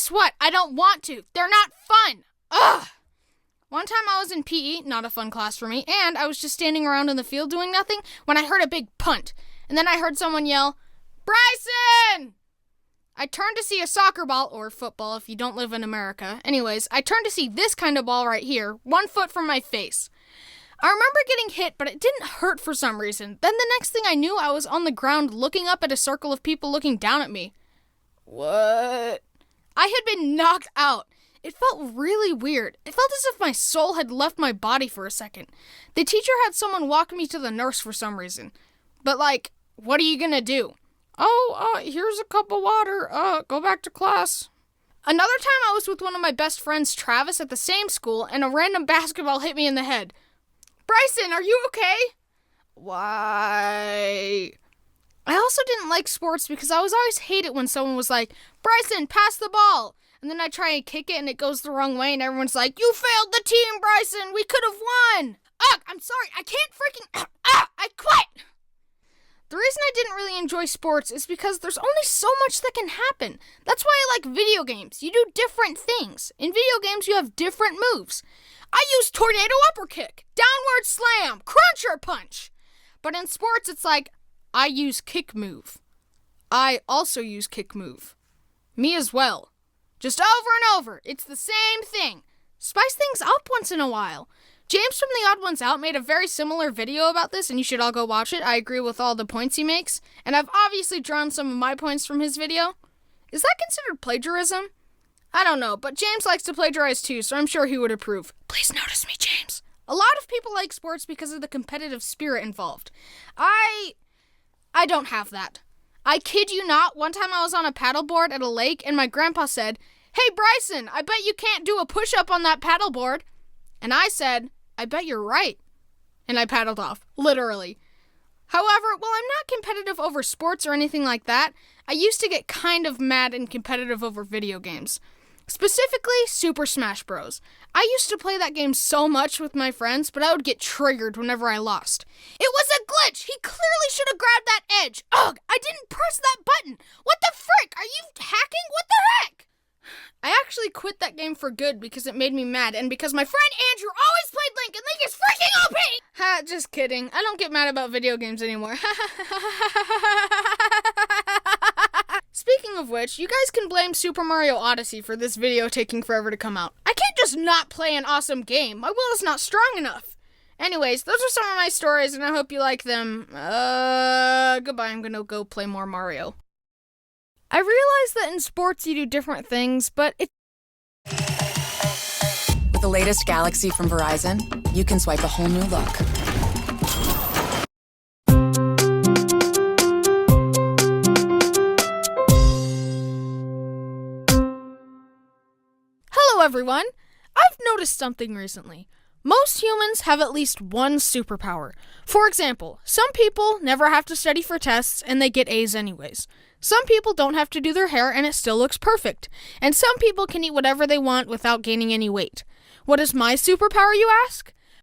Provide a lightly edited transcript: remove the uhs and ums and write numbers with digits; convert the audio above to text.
Guess what? I don't want to. They're not fun. Ugh! One time I was in PE, not a fun class for me, and I was just standing around in the field doing nothing when I heard a big punt. And then I heard someone yell, "Bryson!" I turned to see a soccer ball, or football if you don't live in America. Anyways, I turned to see this kind of ball right here, 1 foot from my face. I remember getting hit, but it didn't hurt for some reason. Then the next thing I knew, I was on the ground looking up at a circle of people looking down at me. What? I had been knocked out. It felt really weird. It felt as if my soul had left my body for a second. The teacher had someone walk me to the nurse for some reason. But what are you gonna do? Here's a cup of water. Go back to class. Another time I was with one of my best friends, Travis, at the same school, and a random basketball hit me in the head. Bryson, are you okay? Why? I also didn't like sports because I was always hate it when someone was like, "Bryson, pass the ball." And then I try and kick it and it goes the wrong way and everyone's like, "You failed the team, Bryson. We could have won." Ugh, I'm sorry. I can't freaking... I quit. The reason I didn't really enjoy sports is because there's only so much that can happen. That's why I like video games. You do different things. In video games, you have different moves. I use tornado upper kick, downward slam, cruncher punch. But in sports, it's like, I use kick move. I also use kick move. Me as well. Just over and over. It's the same thing. Spice things up once in a while. James from The Odd Ones Out made a very similar video about this, and you should all go watch it. I agree with all the points he makes, and I've obviously drawn some of my points from his video. Is that considered plagiarism? I don't know, but James likes to plagiarize too, so I'm sure he would approve. Please notice me, James. A lot of people like sports because of the competitive spirit involved. I don't have that. I kid you not, one time I was on a paddleboard at a lake, and my grandpa said, "Hey, Bryson, I bet you can't do a push-up on that paddleboard." And I said, "I bet you're right." And I paddled off, literally. However, while I'm not competitive over sports or anything like that, I used to get kind of mad and competitive over video games. Specifically, Super Smash Bros. I used to play that game so much with my friends, but I would get triggered whenever I lost. It was a glitch! He clearly should have grabbed that edge! Ugh! I didn't press that button! What the frick? Are you hacking? What the heck? I actually quit that game for good because it made me mad, and because my friend Andrew always played Link, and Link is freaking OP! Ha, just kidding. I don't get mad about video games anymore. Speaking of which, you guys can blame Super Mario Odyssey for this video taking forever to come out. I can't just not play an awesome game. My will is not strong enough. Anyways, those are some of my stories, and I hope you like them. Goodbye. I'm gonna go play more Mario. I realize that in sports you do different things, but it's... With the latest Galaxy from Verizon, you can swipe a whole new look. Hello, everyone. I've noticed something recently. Most humans have at least one superpower. For example, some people never have to study for tests and they get A's anyways. Some people don't have to do their hair and it still looks perfect. And some people can eat whatever they want without gaining any weight. What is my superpower, you ask?